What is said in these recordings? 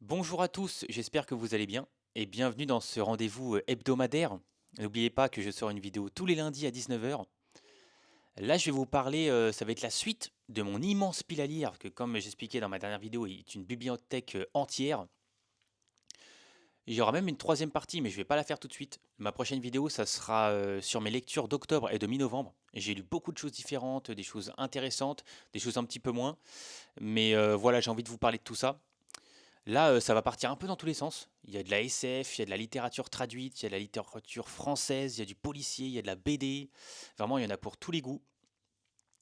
Bonjour à tous, j'espère que vous allez bien et bienvenue dans ce rendez-vous hebdomadaire. N'oubliez pas que je sors une vidéo tous les lundis à 19 heures. Là, je vais vous parler, ça va être la suite de mon immense pile à lire, que comme j'expliquais dans ma dernière vidéo, est une bibliothèque entière. Il y aura même une troisième partie, mais je vais pas la faire tout de suite. Ma prochaine vidéo, ça sera sur mes lectures d'octobre et de mi-novembre. J'ai lu beaucoup de choses différentes, des choses intéressantes, des choses un petit peu moins. Mais voilà, j'ai envie de vous parler de tout ça. Là, ça va partir un peu dans tous les sens. Il y a de la SF, il y a de la littérature traduite, il y a de la littérature française, il y a du policier, il y a de la BD. Vraiment, il y en a pour tous les goûts.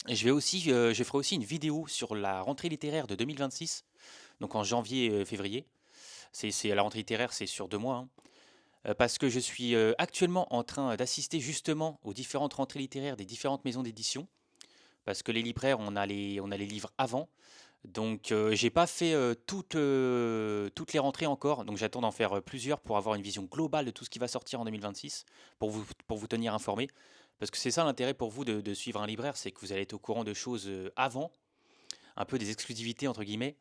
Et je ferai aussi une vidéo sur la rentrée littéraire de 2026, donc en janvier, février. C'est la rentrée littéraire, c'est sur 2 mois, hein. Parce que je suis actuellement en train d'assister justement aux différentes rentrées littéraires des différentes maisons d'édition. Parce que les libraires, on a les livres avant. Donc, j'ai pas fait toutes les rentrées encore, donc j'attends d'en faire plusieurs pour avoir une vision globale de tout ce qui va sortir en 2026, pour vous tenir informé. Parce que c'est ça l'intérêt pour vous de suivre un libraire, c'est que vous allez être au courant de choses avant, un peu des exclusivités entre guillemets.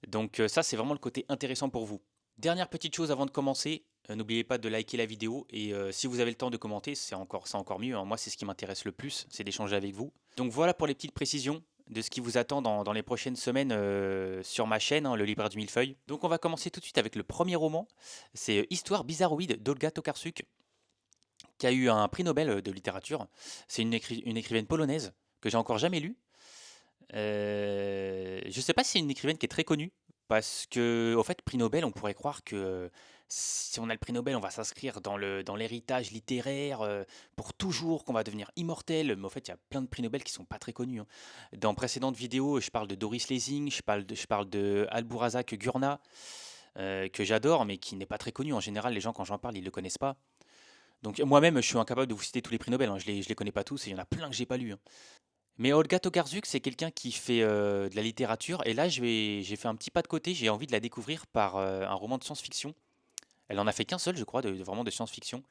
Donc, ça, c'est vraiment le côté intéressant pour vous. Dernière petite chose avant de commencer, n'oubliez pas de liker la vidéo et si vous avez le temps de commenter, c'est encore mieux, hein. Moi, c'est ce qui m'intéresse le plus, c'est d'échanger avec vous. Donc voilà pour les petites précisions de ce qui vous attend dans les prochaines semaines sur ma chaîne, hein, Le Libraire du Millefeuille. Donc on va commencer tout de suite avec le premier roman. C'est Histoire bizarroïde d'Olga Tokarczuk, qui a eu un prix Nobel de littérature. C'est une écrivaine polonaise que j'ai encore jamais lue. Je sais pas si c'est une écrivaine qui est très connue, parce que, au fait, prix Nobel, on pourrait croire que si on a le prix Nobel, on va s'inscrire dans l'héritage littéraire pour toujours, qu'on va devenir immortel. Mais au fait, il y a plein de prix Nobel qui sont pas très connus, hein. Dans précédentes vidéos, je parle de Doris Lessing, je parle de Alburazak Gurna, que j'adore, mais qui n'est pas très connu. En général, les gens, quand j'en parle, ils le connaissent pas. Donc moi-même, je suis incapable de vous citer tous les prix Nobel, hein. Je les connais pas tous et il y en a plein que j'ai pas lus, hein. Mais Olga Tokarczuk, c'est quelqu'un qui fait de la littérature. Et là, j'ai fait un petit pas de côté. J'ai envie de la découvrir par un roman de science-fiction. Elle en a fait qu'un seul, je crois, vraiment de science-fiction.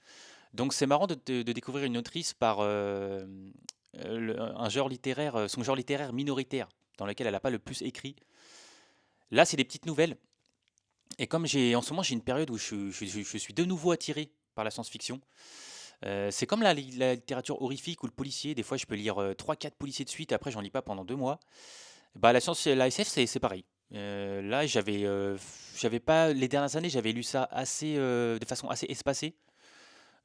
Donc c'est marrant de découvrir une autrice par un genre littéraire, son genre littéraire minoritaire, dans lequel elle n'a pas le plus écrit. Là, c'est des petites nouvelles. Et comme en ce moment, j'ai une période où je suis de nouveau attiré par la science-fiction. C'est comme la littérature horrifique ou le policier. Des fois, je peux lire 3-4 policiers de suite. Après, j'en lis pas pendant 2 mois. Bah, la SF, c'est pareil. Là, j'avais pas les dernières années, j'avais lu ça assez, de façon assez espacée,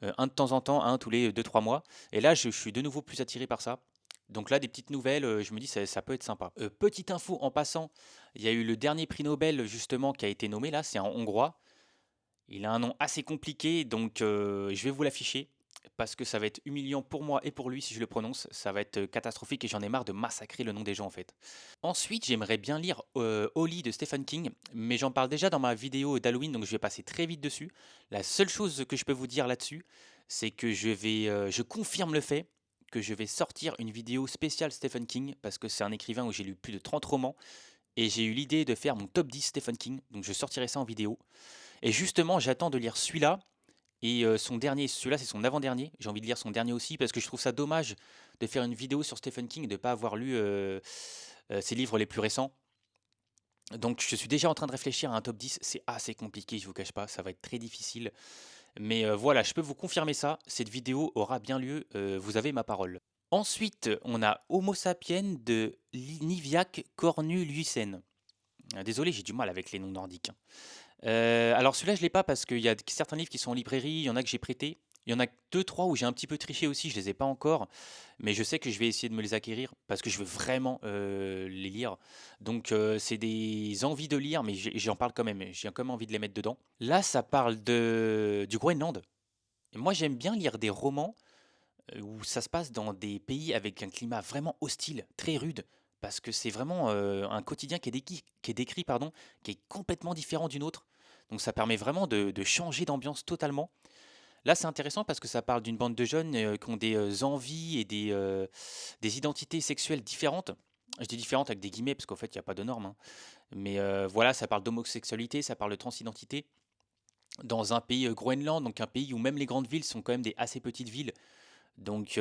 un de temps en temps, un tous les 2-3 mois. Et là, je suis de nouveau plus attiré par ça. Donc là, des petites nouvelles, je me dis ça peut être sympa. Petite info en passant, il y a eu le dernier prix Nobel justement qui a été nommé là, c'est un Hongrois. Il a un nom assez compliqué, donc je vais vous l'afficher parce que ça va être humiliant pour moi et pour lui si je le prononce. Ça va être catastrophique et j'en ai marre de massacrer le nom des gens en fait. Ensuite, j'aimerais bien lire Holly de Stephen King, mais j'en parle déjà dans ma vidéo d'Halloween, donc je vais passer très vite dessus. La seule chose que je peux vous dire là-dessus, c'est que je confirme le fait que je vais sortir une vidéo spéciale Stephen King parce que c'est un écrivain où j'ai lu plus de 30 romans et j'ai eu l'idée de faire mon top 10 Stephen King, donc je sortirai ça en vidéo. Et justement, j'attends de lire celui-là et son dernier. Celui-là, c'est son avant-dernier. J'ai envie de lire son dernier aussi parce que je trouve ça dommage de faire une vidéo sur Stephen King et de ne pas avoir lu ses livres les plus récents. Donc, je suis déjà en train de réfléchir à un top 10. C'est assez compliqué, je vous cache pas. Ça va être très difficile. Mais voilà, je peux vous confirmer ça. Cette vidéo aura bien lieu. Vous avez ma parole. Ensuite, on a Homo sapiens de Niviaq Corneliusen. Désolé, j'ai du mal avec les noms nordiques, hein. Alors celui-là, je l'ai pas parce qu'il y a certains livres qui sont en librairie, il y en a que j'ai prêté. Il y en a que 2-3 où j'ai un petit peu triché aussi, je les ai pas encore, mais je sais que je vais essayer de me les acquérir parce que je veux vraiment les lire. Donc c'est des envies de lire, mais j'en parle quand même, j'ai quand même envie de les mettre dedans. Là, ça parle du Groenland. Et moi, j'aime bien lire des romans où ça se passe dans des pays avec un climat vraiment hostile, très rude, parce que c'est vraiment un quotidien qui est décrit, pardon, qui est complètement différent d'une autre. Donc ça permet vraiment de changer d'ambiance totalement. Là, c'est intéressant parce que ça parle d'une bande de jeunes qui ont des envies et des identités sexuelles différentes. Je dis différentes avec des guillemets parce qu'en fait, il n'y a pas de normes, hein. Mais voilà, ça parle d'homosexualité, ça parle de transidentité dans un pays Groenland, donc un pays où même les grandes villes sont quand même des assez petites villes. Donc,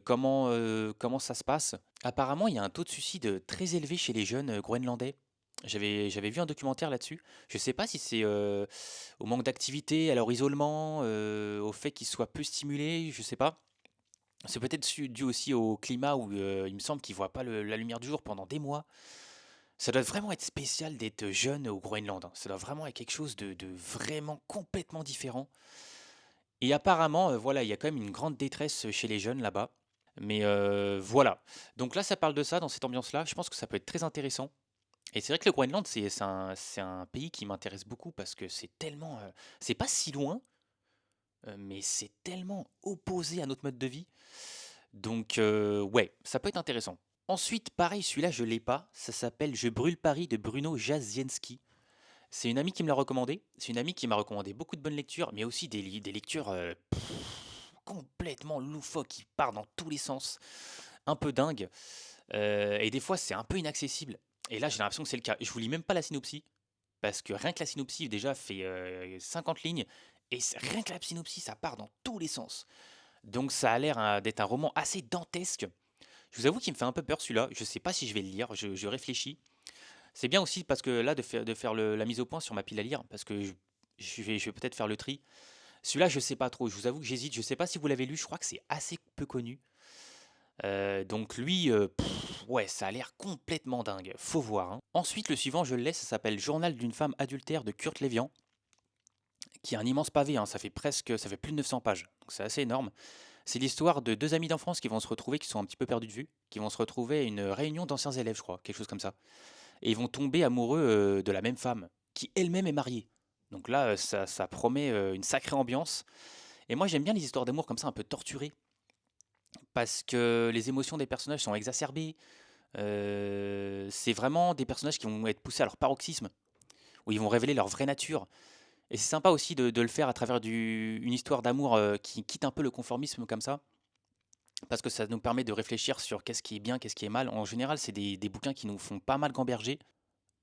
comment ça se passe? Apparemment, il y a un taux de suicide très élevé chez les jeunes groenlandais. J'avais vu un documentaire là-dessus. Je sais pas si c'est au manque d'activité, à leur isolement, au fait qu'ils soient peu stimulés, je sais pas. C'est peut-être dû aussi au climat où il me semble qu'ils voient pas la lumière du jour pendant des mois. Ça doit vraiment être spécial d'être jeune au Groenland, hein. Ça doit vraiment être quelque chose de vraiment complètement différent. Et apparemment, voilà, il y a quand même une grande détresse chez les jeunes là-bas. Mais voilà. Donc là, ça parle de ça dans cette ambiance-là. Je pense que ça peut être très intéressant. Et c'est vrai que le Groenland, c'est un pays qui m'intéresse beaucoup parce que c'est tellement, c'est pas si loin, mais c'est tellement opposé à notre mode de vie. Donc, ouais, ça peut être intéressant. Ensuite, pareil, celui-là, je l'ai pas. Ça s'appelle Je brûle Paris de Bruno Jazienski. C'est une amie qui me l'a recommandé. C'est une amie qui m'a recommandé beaucoup de bonnes lectures, mais aussi des lectures complètement loufoques qui partent dans tous les sens, un peu dingues. Et des fois, c'est un peu inaccessible. Et là, j'ai l'impression que c'est le cas. Je vous lis même pas la synopsis, parce que rien que la synopsis déjà fait 50 lignes, et rien que la synopsis, ça part dans tous les sens. Donc ça a l'air d'être un roman assez dantesque. Je vous avoue qu'il me fait un peu peur celui-là. Je sais pas si je vais le lire, je réfléchis. C'est bien aussi parce que là, de faire la mise au point sur ma pile à lire, parce que je vais peut-être faire le tri. Celui-là, je sais pas trop. Je vous avoue que j'hésite. Je sais pas si vous l'avez lu. Je crois que c'est assez peu connu. Donc lui, ouais, ça a l'air complètement dingue. Faut voir, hein. Ensuite, le suivant, je le laisse. Ça s'appelle Journal d'une femme adultère de Kurt Lévian, qui est un immense pavé, hein. Ça fait plus de 900 pages. Donc c'est assez énorme. C'est l'histoire de deux amis d'enfance qui vont se retrouver, qui sont un petit peu perdus de vue, qui vont se retrouver à une réunion d'anciens élèves, je crois, quelque chose comme ça. Et ils vont tomber amoureux de la même femme, qui elle-même est mariée. Donc là, ça promet une sacrée ambiance. Et moi, j'aime bien les histoires d'amour comme ça, un peu torturées, parce que les émotions des personnages sont exacerbées. C'est vraiment des personnages qui vont être poussés à leur paroxysme, où ils vont révéler leur vraie nature. Et c'est sympa aussi de le faire à travers une histoire d'amour qui quitte un peu le conformisme comme ça, parce que ça nous permet de réfléchir sur qu'est-ce qui est bien, qu'est-ce qui est mal. En général, c'est des bouquins qui nous font pas mal gamberger.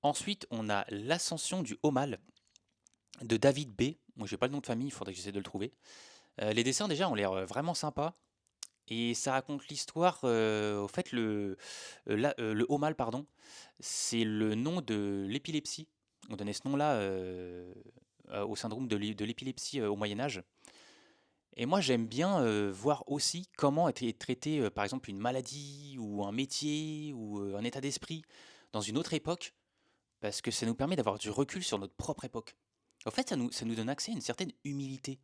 Ensuite, on a L'Ascension du Haut Mal de David B. Moi, j'ai pas le nom de famille, il faudrait que j'essaie de le trouver. Les dessins déjà ont l'air vraiment sympas. Et ça raconte l'histoire, au fait, le haut mal, pardon, c'est le nom de l'épilepsie. On donnait ce nom-là au syndrome de l'épilepsie au Moyen Âge. Et moi, j'aime bien voir aussi comment est traité, par exemple, une maladie ou un métier ou un état d'esprit dans une autre époque, parce que ça nous permet d'avoir du recul sur notre propre époque. En fait, ça nous donne accès à une certaine humilité.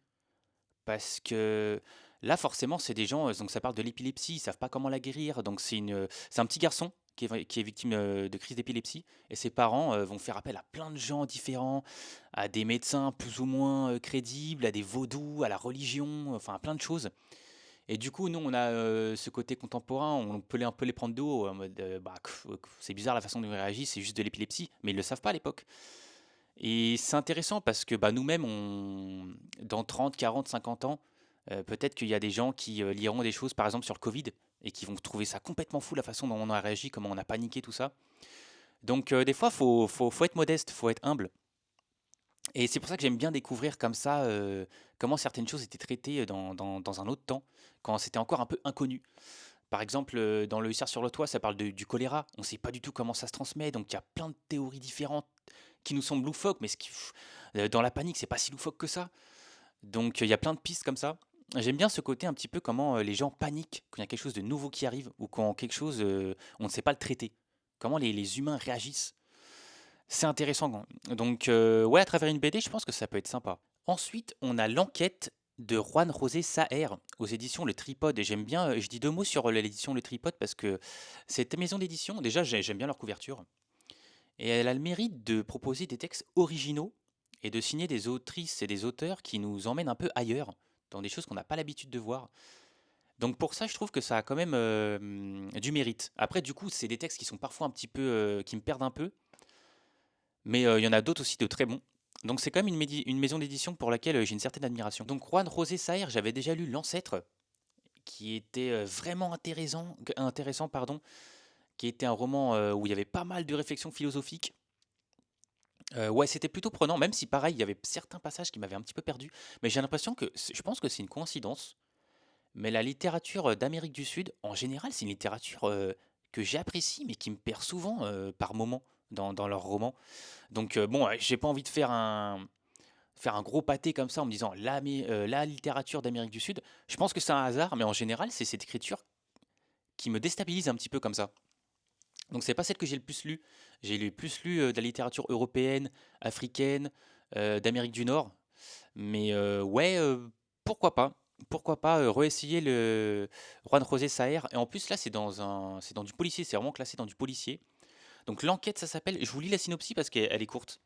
Parce que là, forcément, c'est des gens, donc ça parle de l'épilepsie, ils savent pas comment la guérir. Donc c'est un petit garçon qui est victime de crise d'épilepsie. Et ses parents vont faire appel à plein de gens différents, à des médecins plus ou moins crédibles, à des vaudous, à la religion, enfin à plein de choses. Et du coup, nous, on a ce côté contemporain, on peut un peu les prendre de haut, en mode, bah, c'est bizarre la façon dont ils réagissent, c'est juste de l'épilepsie. Mais ils le savent pas à l'époque. Et c'est intéressant parce que bah, nous-mêmes, dans 30, 40, 50 ans, peut-être qu'il y a des gens qui liront des choses, par exemple, sur le Covid, et qui vont trouver ça complètement fou, la façon dont on a réagi, comment on a paniqué, tout ça. Donc, des fois, faut être modeste, faut être humble. Et c'est pour ça que j'aime bien découvrir comme ça comment certaines choses étaient traitées dans un autre temps, quand c'était encore un peu inconnu. Par exemple, dans Le Hussard sur le toit, ça parle du choléra. On ne sait pas du tout comment ça se transmet, donc il y a plein de théories différentes qui nous semblent loufoques, mais dans la panique, c'est pas si loufoque que ça. Donc il y a plein de pistes comme ça. J'aime bien ce côté un petit peu comment les gens paniquent quand il y a quelque chose de nouveau qui arrive ou quand quelque chose, on ne sait pas le traiter. Comment les humains réagissent. C'est intéressant. Donc ouais, à travers une BD, je pense que ça peut être sympa. Ensuite, on a L'Enquête de Juan José Saer aux éditions Le Tripode. Et j'aime bien, je dis deux mots sur l'édition Le Tripode parce que cette maison d'édition, déjà j'aime bien leur couverture. Et elle a le mérite de proposer des textes originaux et de signer des autrices et des auteurs qui nous emmènent un peu ailleurs, dans des choses qu'on n'a pas l'habitude de voir. Donc pour ça, je trouve que ça a quand même du mérite. Après, du coup, c'est des textes qui sont parfois un petit peu, qui me perdent un peu, mais il y en a d'autres aussi de très bons. Donc c'est quand même une maison d'édition pour laquelle j'ai une certaine admiration. Donc Juan José Saer, j'avais déjà lu L'Ancêtre, qui était vraiment intéressant, pardon, qui était un roman où il y avait pas mal de réflexions philosophiques. Ouais, c'était plutôt prenant, même si pareil, il y avait certains passages qui m'avaient un petit peu perdu. Mais j'ai l'impression que, je pense que c'est une coïncidence, mais la littérature d'Amérique du Sud, en général, c'est une littérature que j'apprécie, mais qui me perd souvent par moment. dans leurs romans. Donc bon, j'ai pas envie de faire un gros pâté comme ça en me disant la littérature d'Amérique du Sud. Je pense que c'est un hasard, mais en général, c'est cette écriture qui me déstabilise un petit peu comme ça. Donc c'est pas celle que j'ai le plus lu. J'ai le plus lu de la littérature européenne, africaine, d'Amérique du Nord. Mais ouais, pourquoi pas? Pourquoi pas réessayer le Juan José Saer? Et en plus là, c'est dans du policier. C'est vraiment classé dans du policier. Donc l'enquête, ça s'appelle. Je vous lis la synopsis parce qu'elle est courte.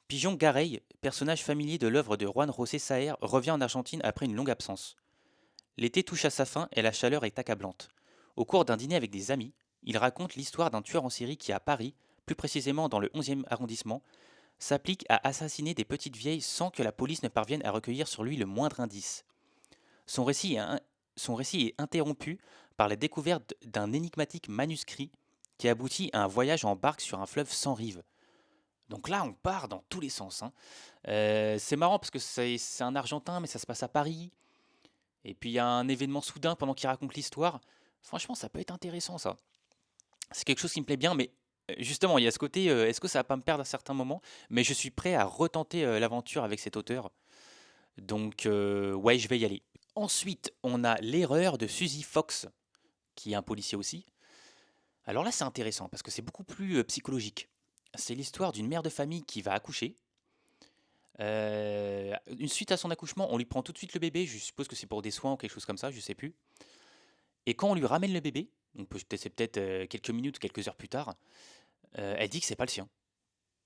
Pigeon Garay, personnage familier de l'œuvre de Juan José Saer, revient en Argentine après une longue absence. L'été touche à sa fin et la chaleur est accablante. Au cours d'un dîner avec des amis, il raconte l'histoire d'un tueur en série qui, à Paris, plus précisément dans le 11e arrondissement, s'applique à assassiner des petites vieilles sans que la police ne parvienne à recueillir sur lui le moindre indice. Son récit son récit est interrompu par la découverte d'un énigmatique manuscrit qui aboutit à un voyage en barque sur un fleuve sans rive. Donc là, on part dans tous les sens, hein. C'est marrant parce que c'est un Argentin, mais ça se passe à Paris. Et puis il y a un événement soudain pendant qu'il raconte l'histoire. Franchement, ça peut être intéressant, ça. C'est quelque chose qui me plaît bien, mais justement, il y a ce côté, est-ce que ça va pas me perdre à certains moments? Mais je suis prêt à retenter l'aventure avec cet auteur. Donc, ouais, je vais y aller. Ensuite, on a L'erreur de Suzy Fox, qui est un policier aussi. Alors là, c'est intéressant parce que c'est beaucoup plus psychologique. C'est l'histoire d'une mère de famille qui va accoucher. Une suite à son accouchement, on lui prend tout de suite le bébé. Je suppose que c'est pour des soins ou quelque chose comme ça, je sais plus. Et quand on lui ramène le bébé, donc c'est peut-être quelques minutes ou quelques heures plus tard, elle dit que c'est pas le sien.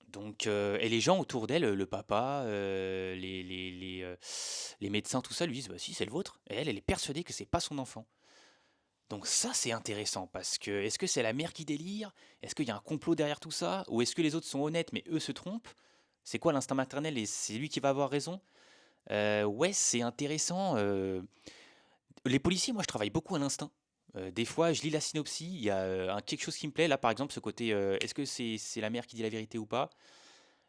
Donc, et les gens autour d'elle, le papa, les médecins, tout ça, lui disent bah si, c'est le vôtre. Et elle est persuadée que c'est pas son enfant. Donc ça, c'est intéressant parce que est-ce que c'est la mère qui délire? Est-ce qu'il y a un complot derrière tout ça? Ou est-ce que les autres sont honnêtes mais eux se trompent? C'est quoi l'instinct maternel et c'est lui qui va avoir raison? Ouais, c'est intéressant. Les policiers, moi, je travaille beaucoup à l'instinct. Des fois, je lis la synopsis, il y a quelque chose qui me plaît. Là, par exemple, ce côté, est-ce que c'est la mère qui dit la vérité ou pas?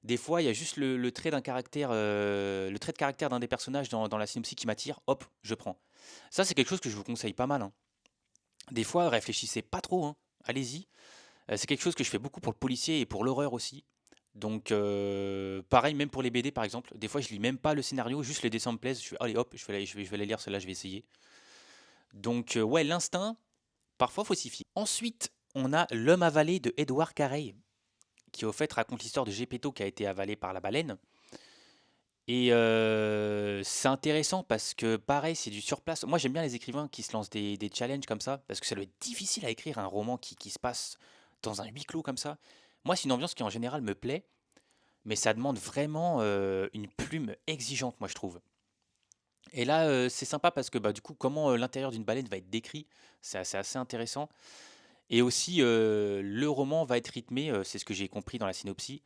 Des fois, il y a juste le trait d'un caractère, le trait de caractère d'un des personnages dans la synopsis qui m'attire. Hop, je prends. Ça, c'est quelque chose que je vous conseille pas mal, hein. Des fois, réfléchissez pas trop, hein. Allez-y. C'est quelque chose que je fais beaucoup pour le policier et pour l'horreur aussi. Donc, pareil, même pour les BD, par exemple. Des fois, je lis même pas le scénario, juste les dessins me plaisent. Je fais, allez, hop, je vais aller lire celle-là, je vais essayer. Donc, ouais, l'instinct, parfois, faut s'y fier. Ensuite, on a L'homme avalé de Édouard Carey, qui au fait raconte l'histoire de Gepetto qui a été avalé par la baleine. Et c'est intéressant parce que pareil, c'est du surplace. Moi, j'aime bien les écrivains qui se lancent des challenges comme ça, parce que ça doit être difficile à écrire un roman qui se passe dans un huis clos comme ça. Moi, c'est une ambiance qui en général me plaît, mais ça demande vraiment une plume exigeante, moi, je trouve. Et là, c'est sympa parce que bah, du coup, comment l'intérieur d'une baleine va être décrit, c'est assez intéressant. Et aussi, le roman va être rythmé, c'est ce que j'ai compris dans la synopsis,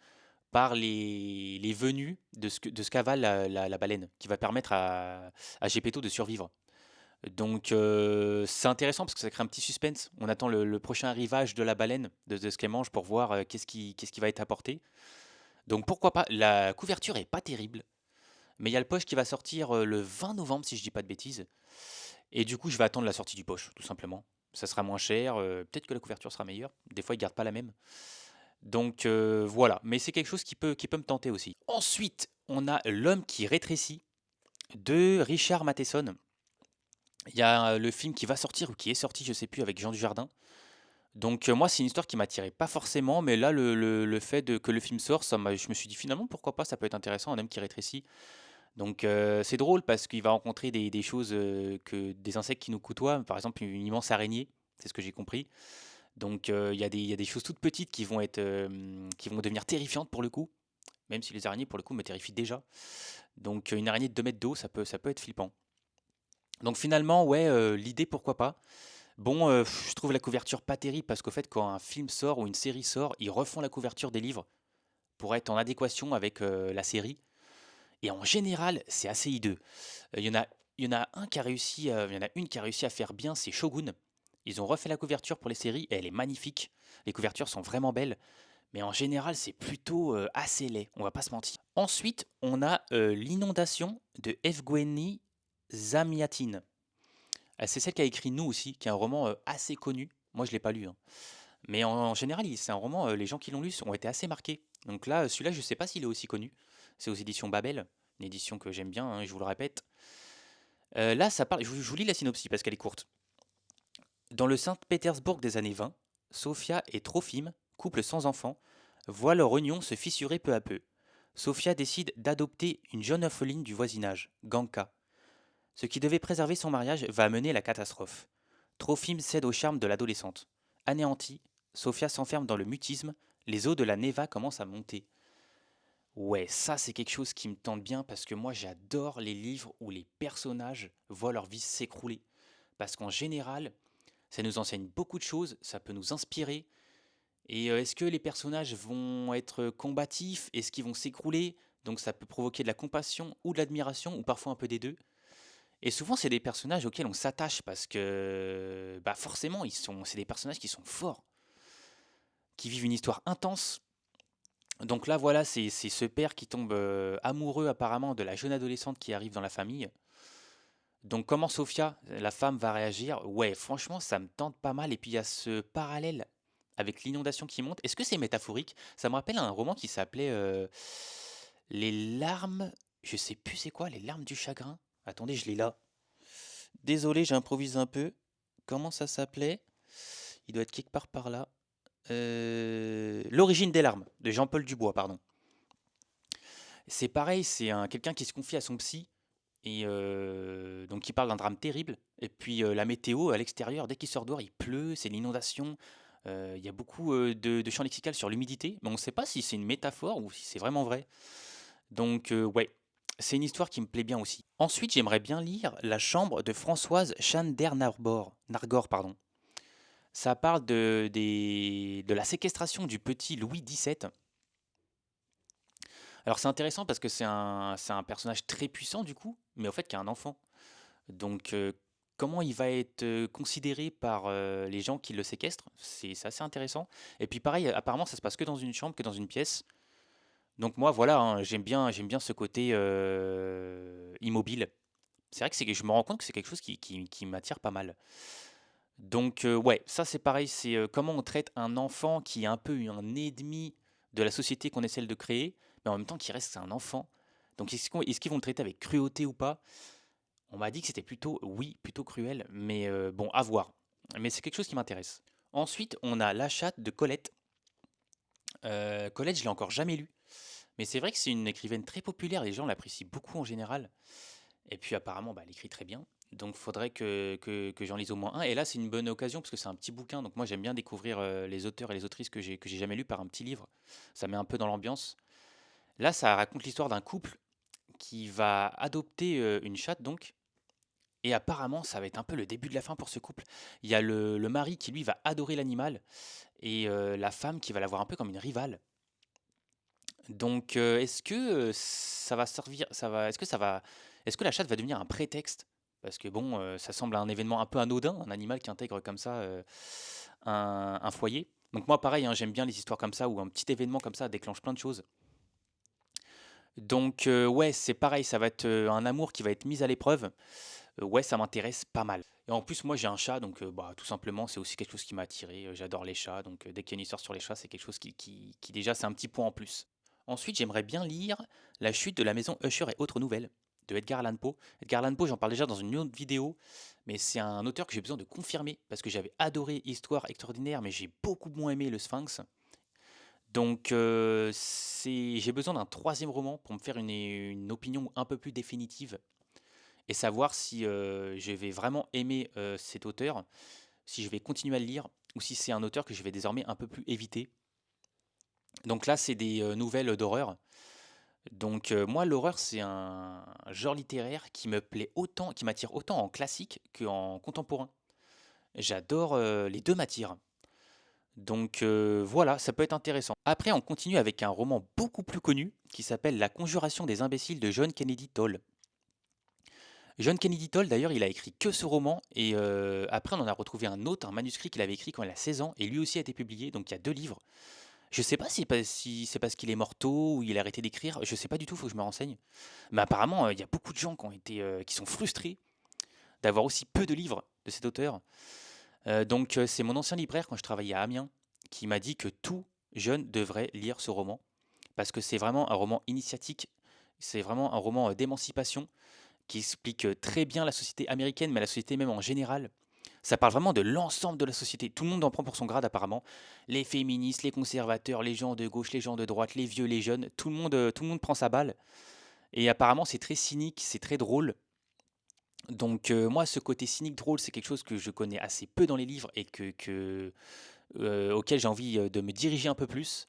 par les venues de ce qu'avale la baleine, qui va permettre à Gepetto de survivre. Donc c'est intéressant parce que ça crée un petit suspense. On attend le prochain arrivage de la baleine, de ce qu'elle mange pour voir qu'est-ce qui va être apporté. Donc pourquoi pas. La couverture est pas terrible, mais il y a le poche qui va sortir le 20 novembre si je dis pas de bêtises. Et du coup je vais attendre la sortie du poche, tout simplement. Ça sera moins cher, peut-être que la couverture sera meilleure. Des fois ils gardent pas la même. Donc voilà, mais c'est quelque chose qui peut me tenter aussi. Ensuite, on a L'homme qui rétrécit de Richard Matheson. Il y a le film qui va sortir ou qui est sorti, je sais plus, avec Jean Dujardin. Donc moi, c'est une histoire qui m'attirait pas forcément, mais là, le fait que le film sort, je me suis dit finalement, pourquoi pas, ça peut être intéressant, un homme qui rétrécit. Donc c'est drôle parce qu'il va rencontrer des choses, des insectes qui nous côtoient, par exemple une immense araignée, c'est ce que j'ai compris. Donc il y a des choses toutes petites qui vont devenir terrifiantes pour le coup, même si les araignées pour le coup me terrifient déjà. Donc une araignée de 2 mètres d'eau, ça peut être flippant. Donc finalement, ouais, l'idée pourquoi pas. Bon, je trouve la couverture pas terrible parce qu'au fait quand un film sort ou une série sort, ils refont la couverture des livres pour être en adéquation avec la série. Et en général, c'est assez hideux. Il y en a, il y en a un qui a réussi, il y en a une qui a réussi à faire bien, c'est Shogun. Ils ont refait la couverture pour les séries et elle est magnifique. Les couvertures sont vraiment belles, mais en général, c'est plutôt assez laid, on va pas se mentir. Ensuite, on a L'inondation de Evgueni Zamyatin. C'est celle qui a écrit Nous aussi, qui est un roman assez connu. Moi, je l'ai pas lu, hein. Mais en général, c'est un roman, les gens qui l'ont lu ont été assez marqués. Donc là, celui-là, je sais pas s'il est aussi connu. C'est aux éditions Babel, une édition que j'aime bien, hein, je vous le répète. Là, ça parle, je vous lis la synopsis parce qu'elle est courte. Dans le Saint-Pétersbourg des années 20, Sofia et Trofim, couple sans enfant, voient leur union se fissurer peu à peu. Sofia décide d'adopter une jeune orpheline du voisinage, Ganka. Ce qui devait préserver son mariage va mener à la catastrophe. Trofim cède au charme de l'adolescente. Anéantie, Sofia s'enferme dans le mutisme, les eaux de la Neva commencent à monter. Ouais, ça c'est quelque chose qui me tente bien parce que moi j'adore les livres où les personnages voient leur vie s'écrouler. Parce qu'en général, ça nous enseigne beaucoup de choses, ça peut nous inspirer. Et est-ce que les personnages vont être combatifs? Est-ce qu'ils vont s'écrouler? Donc ça peut provoquer de la compassion ou de l'admiration, ou parfois un peu des deux. Et souvent, c'est des personnages auxquels on s'attache parce que, bah forcément, c'est des personnages qui sont forts, qui vivent une histoire intense. Donc là, voilà, c'est ce père qui tombe amoureux apparemment de la jeune adolescente qui arrive dans la famille. Donc comment Sophia, la femme, va réagir? Ouais, franchement, ça me tente pas mal. Et puis il y a ce parallèle avec l'inondation qui monte. Est-ce que c'est métaphorique? Ça me rappelle un roman qui s'appelait Les larmes. Je sais plus c'est quoi, Les larmes du chagrin. Attendez, je l'ai là. Désolé, j'improvise un peu. Comment ça s'appelait? Il doit être quelque part par là. L'origine des larmes, de Jean-Paul Dubois, pardon. C'est pareil, c'est quelqu'un qui se confie à son psy, et donc il parle d'un drame terrible. Et puis la météo à l'extérieur, dès qu'il sort dehors, il pleut, c'est l'inondation. Il y a beaucoup de champs lexicaux sur l'humidité, mais on ne sait pas si c'est une métaphore ou si c'est vraiment vrai. Donc ouais, c'est une histoire qui me plaît bien aussi. Ensuite, j'aimerais bien lire La chambre de Françoise Nargor, pardon. Ça parle de la séquestration du petit Louis XVII. Alors c'est intéressant parce que c'est un personnage très puissant du coup, mais au fait qui a un enfant. Donc comment il va être considéré par les gens qui le séquestrent, c'est assez intéressant. Et puis pareil, apparemment ça se passe que dans une chambre, que dans une pièce. Donc moi voilà, hein, j'aime bien ce côté immobile. C'est vrai que je me rends compte que c'est quelque chose qui m'attire pas mal. Donc ouais, ça c'est pareil, c'est comment on traite un enfant qui est un peu un ennemi de la société qu'on essaie de créer, mais en même temps qui reste un enfant. Donc est-ce qu'ils vont le traiter avec cruauté ou pas? On m'a dit que c'était plutôt, oui, plutôt cruel, mais bon, à voir. Mais c'est quelque chose qui m'intéresse. Ensuite, on a La chatte de Colette. Colette, je l'ai encore jamais lu, mais c'est vrai que c'est une écrivaine très populaire, les gens l'apprécient beaucoup en général. Et puis apparemment, bah, elle écrit très bien. Donc faudrait que j'en lise au moins un. Et là, c'est une bonne occasion parce que c'est un petit bouquin. Donc moi, j'aime bien découvrir les auteurs et les autrices que j'ai jamais lus par un petit livre. Ça met un peu dans l'ambiance. Là, ça raconte l'histoire d'un couple qui va adopter une chatte, donc. Et apparemment, ça va être un peu le début de la fin pour ce couple. Il y a le mari qui, lui, va adorer l'animal et la femme qui va la voir un peu comme une rivale. Donc, est-ce que ça va servir, est-ce que la chatte va devenir un prétexte? Parce que bon, ça semble un événement un peu anodin, un animal qui intègre comme ça un foyer. Donc moi, pareil, hein, j'aime bien les histoires comme ça où un petit événement comme ça déclenche plein de choses. Donc, ouais, c'est pareil, ça va être un amour qui va être mis à l'épreuve. Ouais, ça m'intéresse pas mal. Et en plus, moi, j'ai un chat, donc bah, tout simplement, c'est aussi quelque chose qui m'a attiré. J'adore les chats, donc dès qu'il y a une histoire sur les chats, c'est quelque chose qui déjà, c'est un petit point en plus. Ensuite, j'aimerais bien lire La chute de la maison Usher et autres nouvelles de Edgar Allan Poe. Edgar Allan Poe, j'en parle déjà dans une autre vidéo, mais c'est un auteur que j'ai besoin de confirmer parce que j'avais adoré Histoire extraordinaire, mais j'ai beaucoup moins aimé Le Sphinx. Donc, j'ai besoin d'un troisième roman pour me faire une opinion un peu plus définitive et savoir si je vais vraiment aimer cet auteur, si je vais continuer à le lire, ou si c'est un auteur que je vais désormais un peu plus éviter. Donc là, c'est des nouvelles d'horreur. Donc moi, l'horreur, c'est un genre littéraire qui me plaît autant, qui m'attire autant en classique qu'en contemporain. J'adore, les deux m'attirent. Donc voilà, ça peut être intéressant. Après, on continue avec un roman beaucoup plus connu qui s'appelle La conjuration des imbéciles de John Kennedy Toole. John Kennedy Toole, d'ailleurs, il a écrit que ce roman, et après, on en a retrouvé un autre, un manuscrit qu'il avait écrit quand il a 16 ans, et lui aussi a été publié, donc il y a deux livres. Je sais pas si c'est parce qu'il est mort tôt ou il a arrêté d'écrire, je sais pas du tout, faut que je me renseigne. Mais apparemment, il y a beaucoup de gens qui sont frustrés d'avoir aussi peu de livres de cet auteur. Donc c'est mon ancien libraire quand je travaillais à Amiens qui m'a dit que tout jeune devrait lire ce roman, parce que c'est vraiment un roman initiatique, c'est vraiment un roman d'émancipation qui explique très bien la société américaine, mais la société même en général. Ça parle vraiment de l'ensemble de la société. Tout le monde en prend pour son grade apparemment. Les féministes, les conservateurs, les gens de gauche, les gens de droite, les vieux, les jeunes, tout le monde prend sa balle. Et apparemment c'est très cynique, c'est très drôle. Donc moi ce côté cynique drôle c'est quelque chose que je connais assez peu dans les livres et auquel j'ai envie de me diriger un peu plus.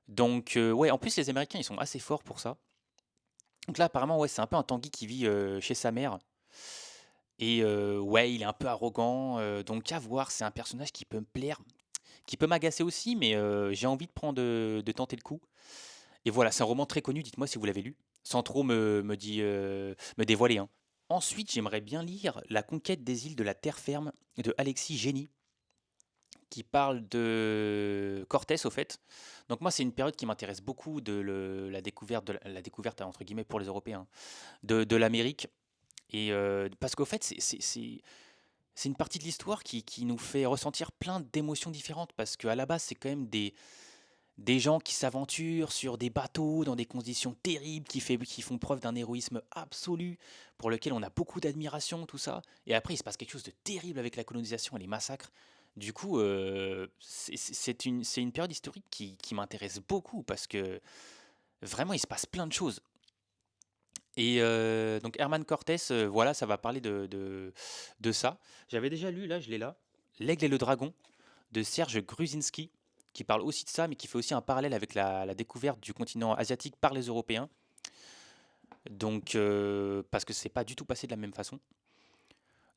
Donc ouais, en plus les Américains ils sont assez forts pour ça. Donc là apparemment ouais c'est un peu un Tanguy qui vit chez sa mère. Et ouais, il est un peu arrogant, donc à voir, c'est un personnage qui peut me plaire, qui peut m'agacer aussi, mais j'ai envie de tenter le coup. Et voilà, c'est un roman très connu, dites-moi si vous l'avez lu, sans trop me dévoiler, hein. Ensuite, j'aimerais bien lire La conquête des îles de la terre ferme de Alexis Génie, qui parle de Cortés au fait. Donc moi, c'est une période qui m'intéresse beaucoup la découverte entre guillemets pour les Européens, de l'Amérique. Et parce qu'au fait, c'est une partie de l'histoire qui nous fait ressentir plein d'émotions différentes, parce qu'à la base, c'est quand même des gens qui s'aventurent sur des bateaux dans des conditions terribles, qui font preuve d'un héroïsme absolu, pour lequel on a beaucoup d'admiration, tout ça. Et après, il se passe quelque chose de terrible avec la colonisation et les massacres. Du coup, c'est une période historique qui m'intéresse beaucoup, parce que vraiment, il se passe plein de choses. Et donc Herman Cortés, voilà, ça va parler de ça. J'avais déjà lu, là, je l'ai là, L'Aigle et le Dragon de Serge Gruzinski, qui parle aussi de ça, mais qui fait aussi un parallèle avec la découverte du continent asiatique par les Européens. Donc, parce que c'est pas du tout passé de la même façon.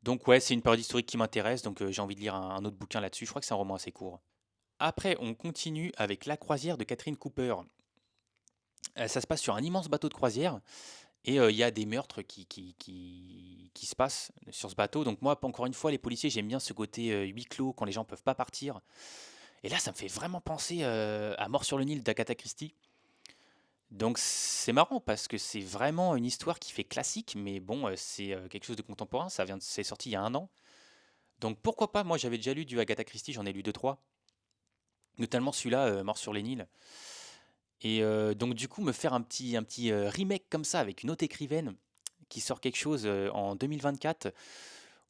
Donc ouais, c'est une période historique qui m'intéresse, donc j'ai envie de lire un autre bouquin là-dessus. Je crois que c'est un roman assez court. Après, on continue avec La croisière de Catherine Cooper. Ça se passe sur un immense bateau de croisière. Et il y a des meurtres qui se passent sur ce bateau. Donc moi, encore une fois, les policiers, j'aime bien ce côté huis clos quand les gens peuvent pas partir. Et là, ça me fait vraiment penser à Mort sur le Nil d'Agatha Christie. Donc c'est marrant parce que c'est vraiment une histoire qui fait classique, mais bon, c'est quelque chose de contemporain. C'est sorti il y a un an. Donc pourquoi pas? Moi, j'avais déjà lu du Agatha Christie, j'en ai lu deux trois, notamment celui-là, Mort sur le Nil. Et donc du coup, me faire un petit remake comme ça avec une autre écrivaine qui sort quelque chose en 2024,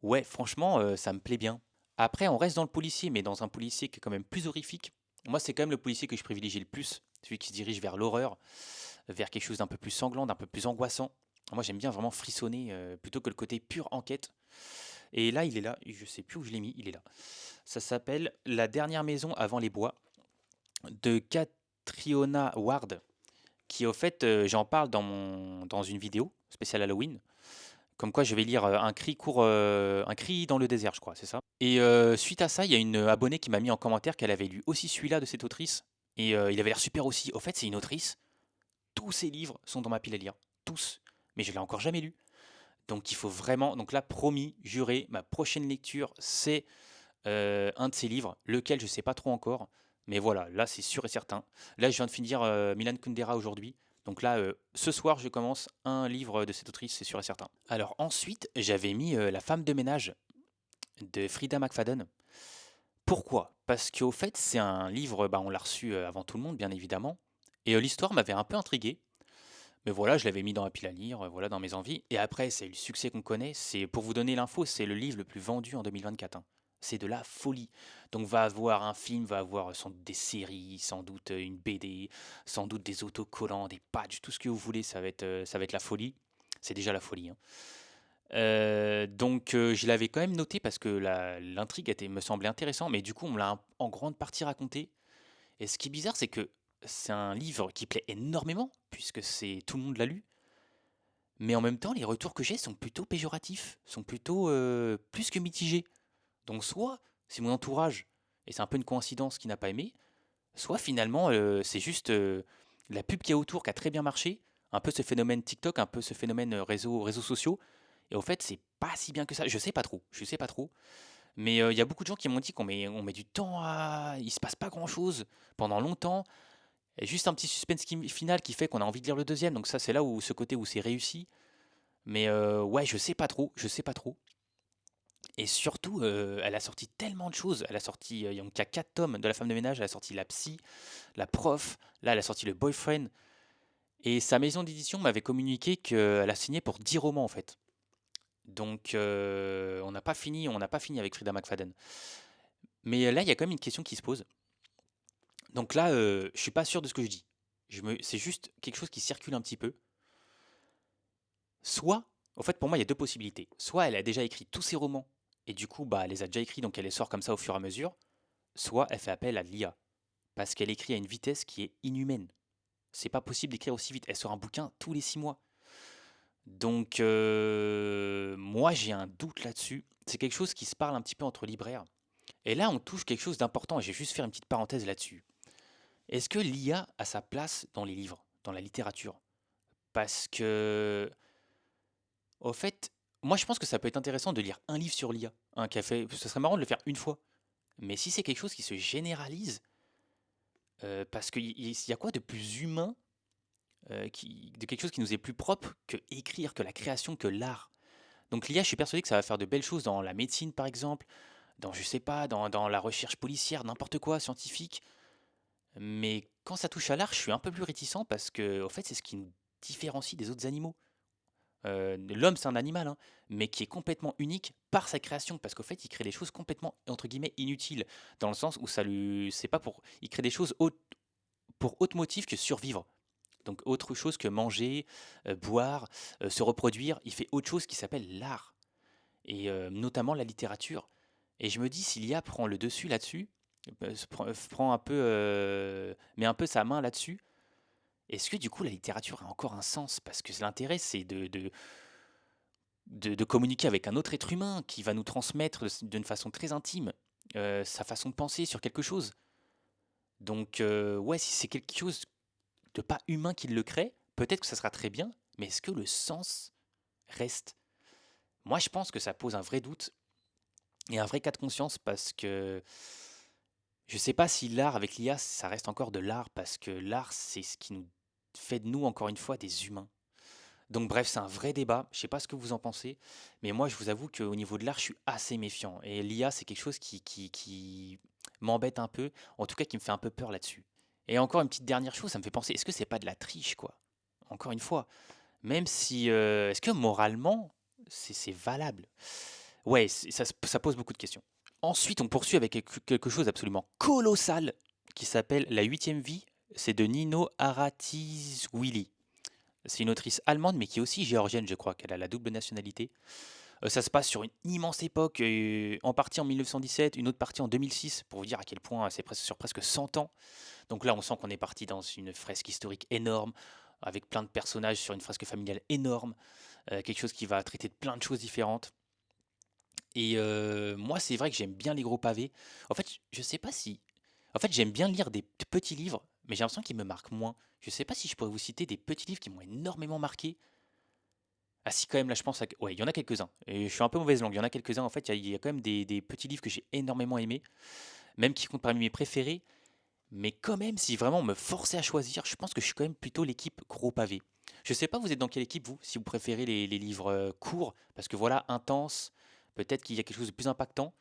ouais, franchement, ça me plaît bien. Après, on reste dans le policier, mais dans un policier qui est quand même plus horrifique. Moi, c'est quand même le policier que je privilégie le plus, celui qui se dirige vers l'horreur, vers quelque chose d'un peu plus sanglant, d'un peu plus angoissant. Moi, j'aime bien vraiment frissonner plutôt que le côté pure enquête. Et là, il est là, je sais plus où je l'ai mis, il est là. Ça s'appelle La dernière maison avant les bois de Catriona Ward, qui au fait, j'en parle dans une vidéo spéciale Halloween. Comme quoi, je vais lire un cri dans le désert, je crois, c'est ça. Et suite à ça, il y a une abonnée qui m'a mis en commentaire qu'elle avait lu aussi celui-là de cette autrice. Et il avait l'air super aussi. Au fait, c'est une autrice. Tous ses livres sont dans ma pile à lire. Tous. Mais je l'ai encore jamais lu. Donc il faut vraiment. Donc là, promis, juré, ma prochaine lecture, c'est un de ses livres, lequel je sais pas trop encore. Mais voilà, là, c'est sûr et certain. Là, je viens de finir Milan Kundera aujourd'hui. Donc là, ce soir, je commence un livre de cette autrice, c'est sûr et certain. Alors ensuite, j'avais mis La femme de ménage de Frida McFadden. Pourquoi? Parce qu'au fait, c'est un livre, bah, on l'a reçu avant tout le monde, bien évidemment. Et l'histoire m'avait un peu intrigué. Mais voilà, je l'avais mis dans la pile à lire, voilà, dans mes envies. Et après, c'est le succès qu'on connaît. C'est, pour vous donner l'info, c'est le livre le plus vendu en 2024, hein. C'est de la folie. Donc va avoir un film, va avoir sans doute des séries, sans doute une BD, sans doute des autocollants, des patchs, tout ce que vous voulez, ça va être la folie. C'est déjà la folie, hein. Donc je l'avais quand même noté parce que l'intrigue me semblait intéressant, mais du coup on me l'a en grande partie raconté. Et ce qui est bizarre, c'est que c'est un livre qui plaît énormément, puisque tout le monde l'a lu, mais en même temps les retours que j'ai sont plutôt péjoratifs, sont plutôt plus que mitigés. Donc soit c'est mon entourage, et c'est un peu une coïncidence qui n'a pas aimé, soit finalement c'est juste la pub qui est autour qui a très bien marché, un peu ce phénomène TikTok, un peu ce phénomène réseaux sociaux, et au fait c'est pas si bien que ça, je sais pas trop, mais il y a beaucoup de gens qui m'ont dit on met du temps il se passe pas grand chose pendant longtemps, et juste un petit suspense final qui fait qu'on a envie de lire le deuxième, donc ça c'est là où ce côté où c'est réussi, mais ouais je sais pas trop, Et surtout, elle a sorti tellement de choses. Elle a sorti, il y a 4 tomes de La femme de ménage, elle a sorti La psy, La prof, là elle a sorti Le boyfriend. Et sa maison d'édition m'avait communiqué qu'elle a signé pour 10 romans en fait. Donc on n'a pas fini avec Frida McFadden. Mais là, il y a quand même une question qui se pose. Donc là, je suis pas sûr de ce que je dis. C'est juste quelque chose qui circule un petit peu. Soit, en fait, pour moi, il y a deux possibilités. Soit elle a déjà écrit tous ses romans, et du coup, bah, elle les a déjà écrits, donc elle les sort comme ça au fur et à mesure. Soit elle fait appel à l'IA, parce qu'elle écrit à une vitesse qui est inhumaine. C'est pas possible d'écrire aussi vite. Elle sort un bouquin tous les 6 mois. Donc, moi, j'ai un doute là-dessus. C'est quelque chose qui se parle un petit peu entre libraires. Et là, on touche quelque chose d'important, et je vais juste faire une petite parenthèse là-dessus. Est-ce que l'IA a sa place dans les livres, dans la littérature? Parce que, au fait, moi je pense que ça peut être intéressant de lire un livre sur l'IA, un café. Ce serait marrant de le faire une fois. Mais si c'est quelque chose qui se généralise, parce qu'il y a quoi de plus humain, de quelque chose qui nous est plus propre que écrire, que la création, que l'art? Donc l'IA, je suis persuadé que ça va faire de belles choses dans la médecine, par exemple, dans, je sais pas, dans la recherche policière, n'importe quoi, scientifique. Mais quand ça touche à l'art, je suis un peu plus réticent parce que, en fait, c'est ce qui nous différencie des autres animaux. L'homme, c'est un animal, hein, mais qui est complètement unique par sa création, parce qu'au fait, il crée des choses complètement, entre guillemets, inutiles, dans le sens où ça lui, c'est pas pour, il crée des choses pour autre motif que survivre. Donc autre chose que manger, boire, se reproduire, il fait autre chose qui s'appelle l'art, et notamment la littérature. Et je me dis, s'il y a prend le dessus là-dessus, prend un peu, met un peu sa main là-dessus, est-ce que du coup la littérature a encore un sens? Parce que l'intérêt, c'est de communiquer avec un autre être humain qui va nous transmettre d'une façon très intime sa façon de penser sur quelque chose. Donc, ouais, si c'est quelque chose de pas humain qui le crée, peut-être que ça sera très bien, mais est-ce que le sens reste? Moi, je pense que ça pose un vrai doute et un vrai cas de conscience parce que je sais pas si l'art avec l'IA, ça reste encore de l'art parce que l'art, c'est ce qui nous fait de nous, encore une fois, des humains. Donc bref, c'est un vrai débat. Je sais pas ce que vous en pensez, mais moi, je vous avoue qu'au niveau de l'art, je suis assez méfiant. Et l'IA, c'est quelque chose qui m'embête un peu, en tout cas qui me fait un peu peur là-dessus. Et encore une petite dernière chose, ça me fait penser, est-ce que c'est pas de la triche, quoi? Encore une fois, même si, est-ce que moralement, c'est valable? Ouais, ça pose beaucoup de questions. Ensuite, on poursuit avec quelque chose d'absolument colossal qui s'appelle La huitième vie. C'est de Nino Haratischvili. C'est une autrice allemande, mais qui est aussi géorgienne, je crois, qu'elle a la double nationalité. Ça se passe sur une immense époque, en partie en 1917, une autre partie en 2006, pour vous dire à quel point c'est sur presque 100 ans. Donc là, on sent qu'on est parti dans une fresque historique énorme, avec plein de personnages sur une fresque familiale énorme, quelque chose qui va traiter de plein de choses différentes. Et moi, c'est vrai que j'aime bien les gros pavés. En fait, je sais pas si... En fait, j'aime bien lire des petits livres, mais j'ai l'impression qu'ils me marquent moins. Je sais pas si je pourrais vous citer des petits livres qui m'ont énormément marqué. Ah si, quand même, là, je pense à... Ouais, il y en a quelques-uns. Et je suis un peu mauvaise langue. Il y en a quelques-uns, en fait, il y a quand même des petits livres que j'ai énormément aimés, même qui comptent parmi mes préférés. Mais quand même, si vraiment on me forçait à choisir, je pense que je suis quand même plutôt l'équipe gros pavé. Je sais pas, vous êtes dans quelle équipe, vous, si vous préférez les livres courts, parce que voilà, intense, peut-être qu'il y a quelque chose de plus impactant,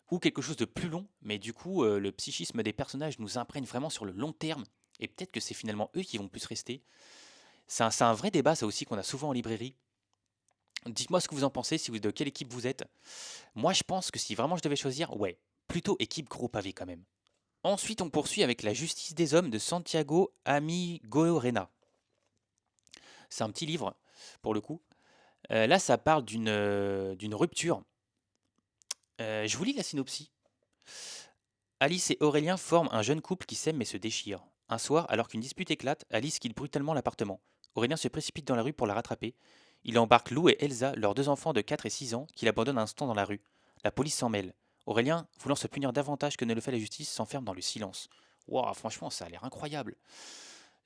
ou quelque chose de plus long, mais du coup, le psychisme des personnages nous imprègne vraiment sur le long terme, et peut-être que c'est finalement eux qui vont plus rester. C'est un vrai débat, ça aussi, qu'on a souvent en librairie. Dites-moi ce que vous en pensez, si vous, de quelle équipe vous êtes. Moi, je pense que si vraiment je devais choisir, ouais, plutôt équipe gros pavé quand même. Ensuite, on poursuit avec La justice des hommes de Santiago Amigorena. C'est un petit livre, pour le coup. Là, ça parle d'une rupture. Je vous lis la synopsis. Alice et Aurélien forment un jeune couple qui s'aime mais se déchire. Un soir, alors qu'une dispute éclate, Alice quitte brutalement l'appartement. Aurélien se précipite dans la rue pour la rattraper. Il embarque Lou et Elsa, leurs deux enfants de 4 et 6 ans, qu'il abandonne un instant dans la rue. La police s'en mêle. Aurélien, voulant se punir davantage que ne le fait la justice, s'enferme dans le silence. Waouh, franchement, ça a l'air incroyable.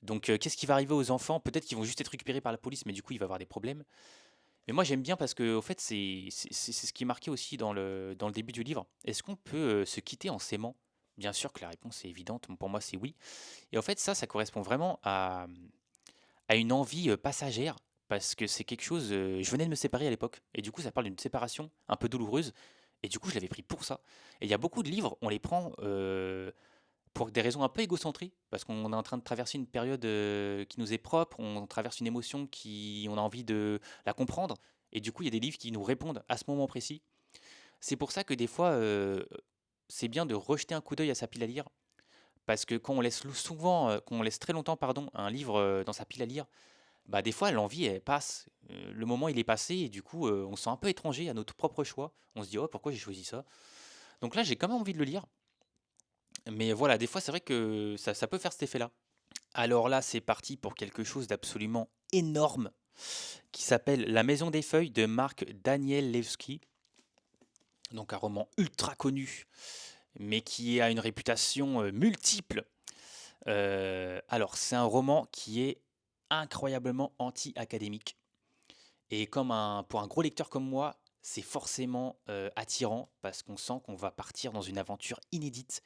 Donc, qu'est-ce qui va arriver aux enfants? Peut-être qu'ils vont juste être récupérés par la police, mais du coup, il va y avoir des problèmes. Mais moi, j'aime bien parce que, au fait, c'est ce qui est marqué aussi dans le début du livre. Est-ce qu'on peut se quitter en s'aimant? Bien sûr que la réponse est évidente. Pour moi, c'est oui. Et en fait, ça correspond vraiment à une envie passagère. Parce que c'est quelque chose. Je venais de me séparer à l'époque. Et du coup, ça parle d'une séparation un peu douloureuse. Et du coup, je l'avais pris pour ça. Et il y a beaucoup de livres, on les prend pour des raisons un peu égocentriques, parce qu'on est en train de traverser une période qui nous est propre, on traverse une émotion qui, on a envie de la comprendre. Et du coup, il y a des livres qui nous répondent à ce moment précis. C'est pour ça que des fois, c'est bien de rejeter un coup d'œil à sa pile à lire, parce que quand on laisse souvent, quand on laisse très longtemps, pardon, un livre dans sa pile à lire, bah des fois l'envie elle passe, le moment il est passé et du coup on se sent un peu étranger à notre propre choix. On se dit oh pourquoi j'ai choisi ça. Donc là j'ai quand même envie de le lire, mais voilà des fois c'est vrai que ça peut faire cet effet-là. Alors là c'est parti pour quelque chose d'absolument énorme qui s'appelle La Maison des Feuilles de Marc Danielewski. Donc un roman ultra connu mais qui a une réputation multiple. Alors, c'est un roman qui est incroyablement anti-académique. Et pour un gros lecteur comme moi, c'est forcément attirant parce qu'on sent qu'on va partir dans une aventure inédite,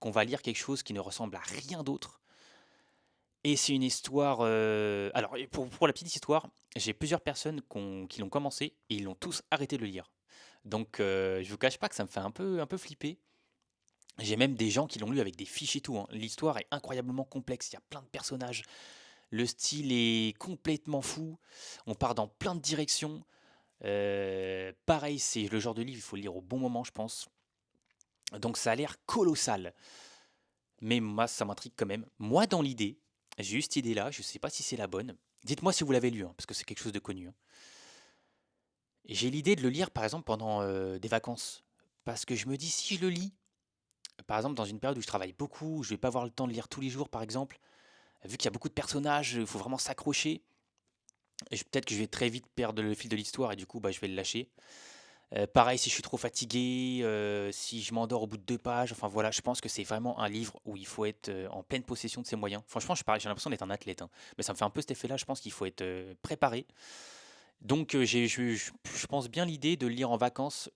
qu'on va lire quelque chose qui ne ressemble à rien d'autre. Et c'est une histoire. Alors, et pour la petite histoire, j'ai plusieurs personnes qui l'ont commencé et ils l'ont tous arrêté de le lire. Donc, je vous cache pas que ça me fait un peu flipper. J'ai même des gens qui l'ont lu avec des fiches et tout, hein. L'histoire est incroyablement complexe, il y a plein de personnages. Le style est complètement fou. On part dans plein de directions. Pareil, c'est le genre de livre, il faut le lire au bon moment, je pense. Donc ça a l'air colossal. Mais moi, ça m'intrigue quand même. Moi, dans l'idée, j'ai eu cette idée-là, je ne sais pas si c'est la bonne. Dites-moi si vous l'avez lu, hein, parce que c'est quelque chose de connu, hein. J'ai l'idée de le lire, par exemple, pendant des vacances. Parce que je me dis, si je le lis, par exemple, dans une période où je travaille beaucoup, où je vais pas avoir le temps de lire tous les jours, par exemple, vu qu'il y a beaucoup de personnages, il faut vraiment s'accrocher. Peut-être que je vais très vite perdre le fil de l'histoire et du coup, bah, je vais le lâcher. Pareil, si je suis trop fatigué, si je m'endors au bout de 2 pages, enfin voilà, je pense que c'est vraiment un livre où il faut être, en pleine possession de ses moyens. Franchement, j'ai l'impression d'être un athlète, hein, mais ça me fait un peu cet effet-là, je pense qu'il faut être, préparé. Donc je pense bien l'idée de le lire en vacances,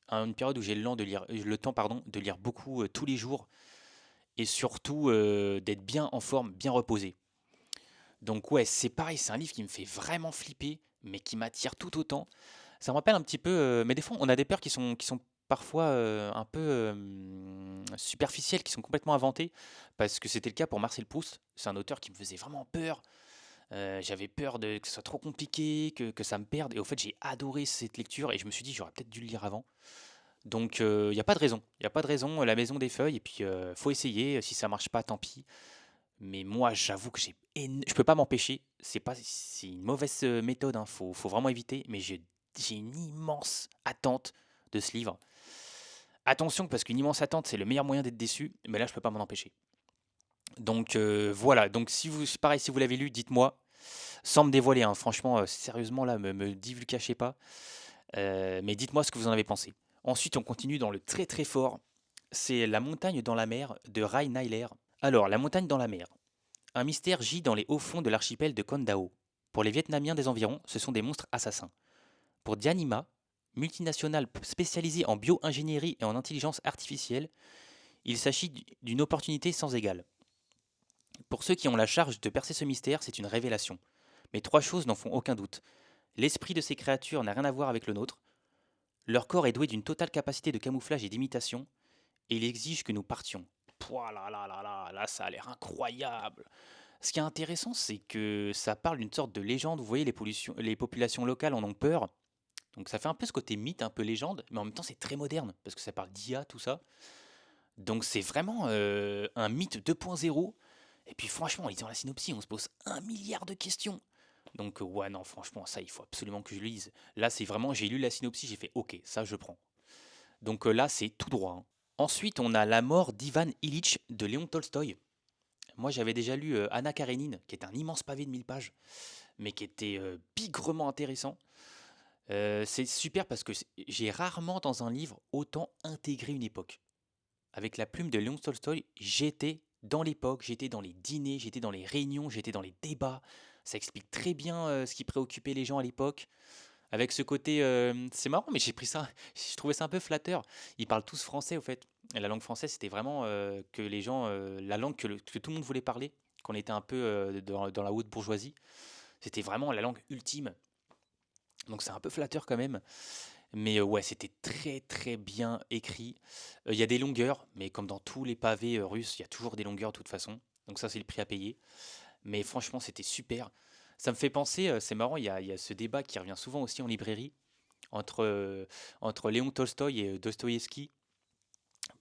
à une période où j'ai le temps, pardon, de lire beaucoup, tous les jours et surtout, d'être bien en forme, bien reposé. Donc ouais, c'est pareil, c'est un livre qui me fait vraiment flipper, mais qui m'attire tout autant. Ça me rappelle un petit peu, mais des fois on a des peurs qui sont parfois un peu superficielles, qui sont complètement inventées, parce que c'était le cas pour Marcel Proust. C'est un auteur qui me faisait vraiment peur. J'avais peur que ce soit trop compliqué, que ça me perde. Et au fait, j'ai adoré cette lecture et je me suis dit, j'aurais peut-être dû le lire avant. Donc il n'y a pas de raison. Il n'y a pas de raison. La Maison des Feuilles, et puis faut essayer. Si ça marche pas, tant pis. Mais moi, j'avoue que je peux pas m'empêcher. C'est une mauvaise méthode, hein. Faut vraiment éviter. Mais j'ai une immense attente de ce livre. Attention, parce qu'une immense attente, c'est le meilleur moyen d'être déçu. Mais là, je peux pas m'en empêcher. Donc voilà. Donc pareil, si vous l'avez lu, dites-moi, sans me dévoiler, hein. Franchement, sérieusement là, me divulgachez pas. Mais dites-moi ce que vous en avez pensé. Ensuite, on continue dans le très très fort. C'est La montagne dans la mer de Ray Nyler. Alors, La montagne dans la mer. Un mystère gît dans les hauts fonds de l'archipel de Condao. Pour les Vietnamiens des environs, ce sont des monstres assassins. Pour Dianima, multinationale spécialisée en bio-ingénierie et en intelligence artificielle, il s'agit d'une opportunité sans égale. Pour ceux qui ont la charge de percer ce mystère, c'est une révélation. Mais trois choses n'en font aucun doute. L'esprit de ces créatures n'a rien à voir avec le nôtre, leur corps est doué d'une totale capacité de camouflage et d'imitation, et il exige que nous partions. Pouah là là là là, là ça a l'air incroyable. Ce qui est intéressant, c'est que ça parle d'une sorte de légende. Vous voyez, les populations locales en ont peur. Donc ça fait un peu ce côté mythe, un peu légende, mais en même temps c'est très moderne, parce que ça parle d'IA, tout ça. Donc c'est vraiment un mythe 2.0. Et puis franchement, en lisant la synopsis, on se pose 1 milliard de questions. Donc ouais, non, franchement, ça, il faut absolument que je lise. Là, c'est vraiment, j'ai lu la synopsis, j'ai fait, ok, ça, je prends. Donc là, c'est tout droit, hein. Ensuite, on a La mort d'Ivan Ilitch de Léon Tolstoï. Moi, j'avais déjà lu Anna Karénine, qui est un immense pavé de 1000 pages, mais qui était bigrement intéressant. C'est super parce que j'ai rarement dans un livre autant intégré une époque. Avec la plume de Léon Tolstoï, j'étais dans l'époque, j'étais dans les dîners, j'étais dans les réunions, j'étais dans les débats. Ça explique très bien ce qui préoccupait les gens à l'époque. Avec ce côté, c'est marrant, mais j'ai pris ça, je trouvais ça un peu flatteur. Ils parlent tous français, au fait. Et la langue française, c'était vraiment que les gens, la langue que tout le monde voulait parler, qu'on était un peu dans la haute bourgeoisie. C'était vraiment la langue ultime. Donc c'est un peu flatteur quand même. Mais ouais, c'était très très bien écrit. Il y a des longueurs, mais comme dans tous les pavés russes, il y a toujours des longueurs de toute façon. Donc ça, c'est le prix à payer. Mais franchement, c'était super. Ça me fait penser, c'est marrant, il y a ce débat qui revient souvent aussi en librairie entre Léon Tolstoï et Dostoïevski.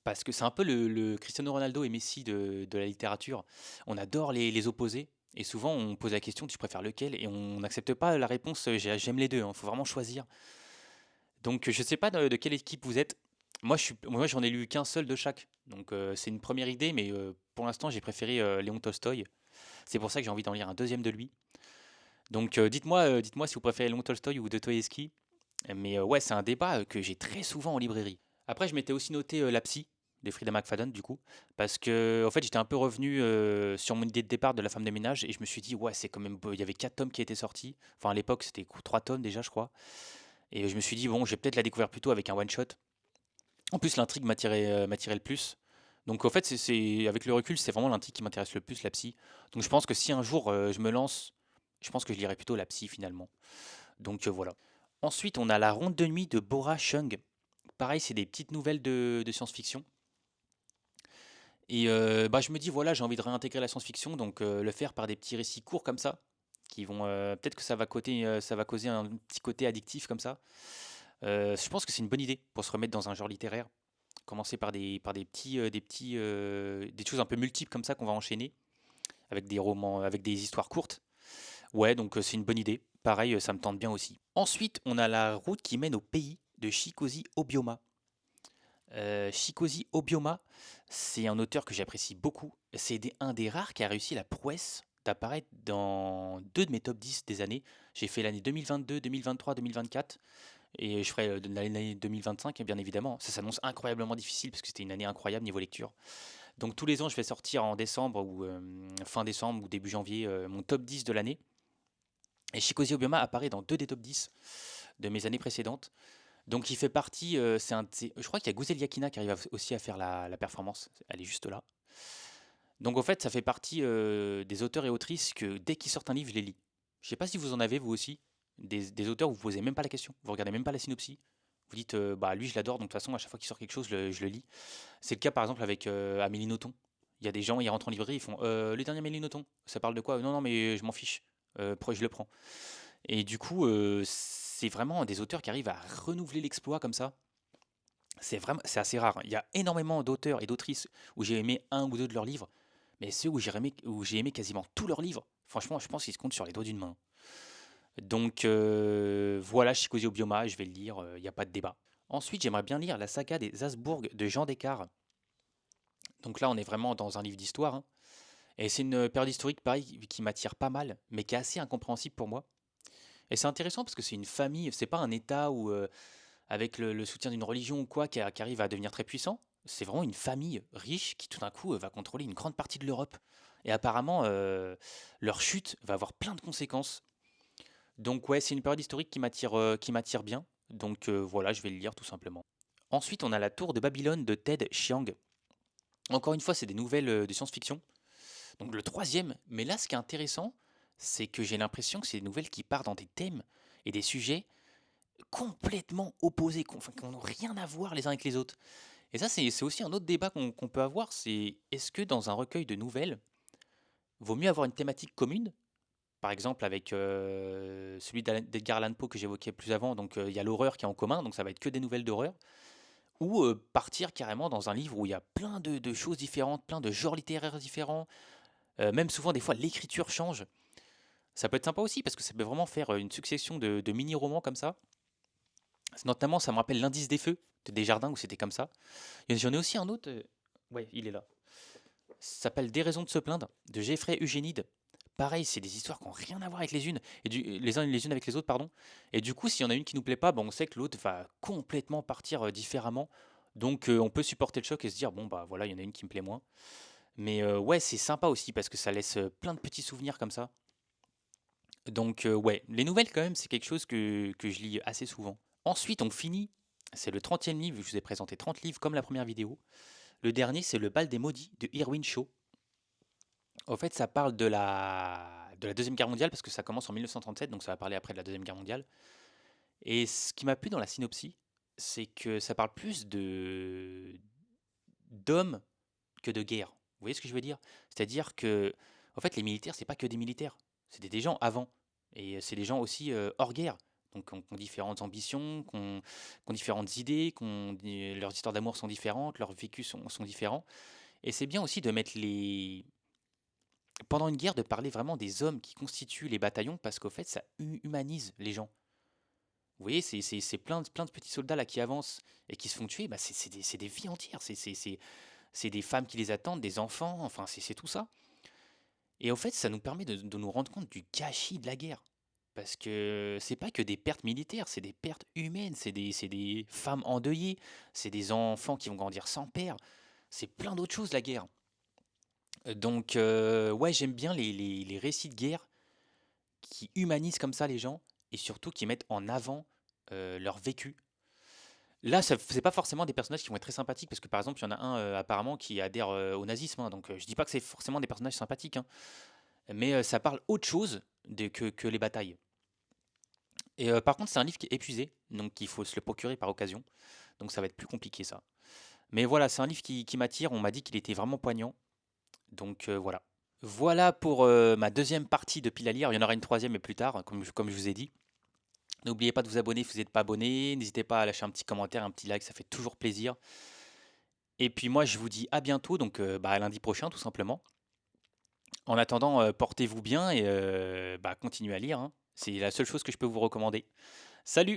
Parce que c'est un peu le Cristiano Ronaldo et Messi de la littérature. On adore les opposés. Et souvent, on pose la question, tu préfères lequel? Et on n'accepte pas la réponse, j'aime les deux. Il faut vraiment choisir. Donc, je sais pas de quelle équipe vous êtes. Moi, j'en ai lu qu'un seul de chaque. Donc, c'est une première idée, mais pour l'instant, j'ai préféré Léon Tolstoï. C'est pour ça que j'ai envie d'en lire un deuxième de lui. Donc, dites-moi si vous préférez Léon Tolstoï ou Dostoïevski. Mais ouais, c'est un débat que j'ai très souvent en librairie. Après, je m'étais aussi noté La Psy de Frida McFadden, du coup, parce que en fait, j'étais un peu revenu sur mon idée de départ de La femme de ménage et je me suis dit, ouais, c'est quand même beau. Il y avait 4 tomes qui étaient sortis. Enfin, à l'époque, c'était 3 tomes déjà, je crois. Et je me suis dit, bon, je vais peut-être la découvrir plutôt avec un one-shot. En plus, l'intrigue m'attirait le plus. Donc, en fait, avec le recul, c'est vraiment l'intrigue qui m'intéresse le plus, La Psy. Donc, je pense que si un jour je me lance, je pense que je lirai plutôt La Psy finalement. Donc, voilà. Ensuite, on a La Ronde de nuit de Bora Chung. Pareil, c'est des petites nouvelles de science-fiction. Et bah, je me dis, voilà, j'ai envie de réintégrer la science-fiction, donc le faire par des petits récits courts comme ça, qui vont peut-être que ça va causer un petit côté addictif comme ça. Je pense que c'est une bonne idée pour se remettre dans un genre littéraire. Commencer par des choses un peu multiples comme ça qu'on va enchaîner avec des romans, avec des histoires courtes. Ouais, donc c'est une bonne idée. Pareil, ça me tente bien aussi. Ensuite, on a La route qui mène au pays de Chikosi Obioma. Chikosi Obioma, c'est un auteur que j'apprécie beaucoup. Un des rares qui a réussi la prouesse d'apparaître dans deux de mes top 10 des années. J'ai fait l'année 2022, 2023, 2024 et je ferai l'année 2025 bien évidemment. Ça s'annonce incroyablement difficile parce que c'était une année incroyable niveau lecture. Donc tous les ans, je vais sortir en décembre ou fin décembre ou début janvier mon top 10 de l'année. Et Chikosi Obioma apparaît dans deux des top 10 de mes années précédentes. Donc il fait partie, je crois qu'il y a Gouzel Yakina qui arrive aussi à faire la performance, elle est juste là. Donc en fait, ça fait partie des auteurs et autrices que dès qu'ils sortent un livre, je les lis. Je sais pas si vous en avez vous aussi, des auteurs où vous posez même pas la question, vous regardez même pas la synopsis. Vous dites, bah lui je l'adore, donc de toute façon à chaque fois qu'il sort quelque chose, je le lis. C'est le cas par exemple avec Amélie Nothomb. Il y a des gens, ils rentrent en librairie, ils font le dernier Amélie Nothomb, ça parle de quoi? Non, non, mais je m'en fiche. Pourquoi je le prends? Et du coup, c'est vraiment des auteurs qui arrivent à renouveler l'exploit comme ça. C'est assez rare. Il y a énormément d'auteurs et d'autrices où j'ai aimé un ou deux de leurs livres, mais ceux où j'ai aimé quasiment tous leurs livres, franchement, je pense qu'ils se comptent sur les doigts d'une main. Donc voilà, Shikozi Obioma, je vais le lire, il n'y a pas de débat. Ensuite, j'aimerais bien lire la saga des Habsbourg de Jean Descartes. Donc là, on est vraiment dans un livre d'histoire, hein. Et c'est une période historique, pareil, qui m'attire pas mal, mais qui est assez incompréhensible pour moi. Et c'est intéressant parce que c'est une famille, c'est pas un État où avec le soutien d'une religion ou quoi, qui arrive à devenir très puissant. C'est vraiment une famille riche qui tout d'un coup va contrôler une grande partie de l'Europe. Et apparemment, leur chute va avoir plein de conséquences. Donc ouais, c'est une période historique qui m'attire bien. Donc voilà, je vais le lire tout simplement. Ensuite, on a La Tour de Babylone de Ted Chiang. Encore une fois, c'est des nouvelles de science-fiction. Donc le troisième, mais là, ce qui est intéressant, c'est que j'ai l'impression que c'est des nouvelles qui partent dans des thèmes et des sujets complètement opposés, qui n'ont rien à voir les uns avec les autres. Et ça, c'est aussi un autre débat qu'on peut avoir, c'est est-ce que dans un recueil de nouvelles, vaut mieux avoir une thématique commune, par exemple avec celui d'Edgar Allan Poe que j'évoquais plus avant, donc il y a l'horreur qui est en commun, donc ça va être que des nouvelles d'horreur, ou partir carrément dans un livre où il y a plein de choses différentes, plein de genres littéraires différents, même souvent des fois l'écriture change. Ça peut être sympa aussi parce que ça peut vraiment faire une succession de mini-romans comme ça. Notamment, ça me rappelle l'Indice des Feux de Desjardins où c'était comme ça. J'en ai aussi un autre. Ouais, il est là. Ça s'appelle Des raisons de se plaindre de Geoffrey Eugénide. Pareil, c'est des histoires qui n'ont rien à voir avec les unes avec les autres, pardon. Et du coup, s'il y en a une qui nous plaît pas, bon, on sait que l'autre va complètement partir différemment. Donc, on peut supporter le choc et se dire, bon, bah voilà, il y en a une qui me plaît moins. Mais ouais, c'est sympa aussi parce que ça laisse plein de petits souvenirs comme ça. Donc, ouais, les nouvelles, quand même, c'est quelque chose que je lis assez souvent. Ensuite, on finit. C'est le 30e livre, je vous ai présenté 30 livres comme la première vidéo. Le dernier, c'est Le bal des maudits de Irwin Shaw. En fait, ça parle de la Deuxième Guerre mondiale, parce que ça commence en 1937, donc ça va parler après de la Deuxième Guerre mondiale. Et ce qui m'a plu dans la synopsis, c'est que ça parle plus de d'hommes que de guerre. Vous voyez ce que je veux dire? C'est-à-dire que, en fait, les militaires, c'est pas que des militaires. C'était des gens avant. Et c'est des gens aussi hors guerre. Donc, qui ont différentes ambitions, qui ont différentes idées, leurs histoires d'amour sont différentes, leurs vécus sont différents. Et c'est bien aussi de mettre les. Pendant une guerre, de parler vraiment des hommes qui constituent les bataillons, parce qu'au fait, ça humanise les gens. Vous voyez, c'est plein de petits soldats là qui avancent et qui se font tuer, bah c'est des vies entières, c'est des femmes qui les attendent, des enfants, enfin c'est tout ça. Et au fait, ça nous permet de nous rendre compte du gâchis de la guerre. Parce que c'est pas que des pertes militaires, c'est des pertes humaines, c'est des femmes endeuillées, c'est des enfants qui vont grandir sans père, c'est plein d'autres choses la guerre. Donc ouais, j'aime bien les récits de guerre qui humanisent comme ça les gens et surtout qui mettent en avant leur vécu. Là, c'est pas forcément des personnages qui vont être très sympathiques parce que par exemple, il y en a un apparemment qui adhère au nazisme, hein, donc je dis pas que c'est forcément des personnages sympathiques, hein, mais ça parle autre chose que les batailles. Et par contre, c'est un livre qui est épuisé, donc il faut se le procurer par occasion, donc ça va être plus compliqué ça. Mais voilà, c'est un livre qui m'attire, on m'a dit qu'il était vraiment poignant, donc voilà. Voilà pour ma deuxième partie de pile à lire, il y en aura une troisième mais plus tard, comme je vous ai dit. N'oubliez pas de vous abonner si vous n'êtes pas abonné. N'hésitez pas à lâcher un petit commentaire, un petit like, ça fait toujours plaisir. Et puis moi, je vous dis à bientôt, donc bah, à lundi prochain, tout simplement. En attendant, portez-vous bien et bah, continuez à lire, hein. C'est la seule chose que je peux vous recommander. Salut!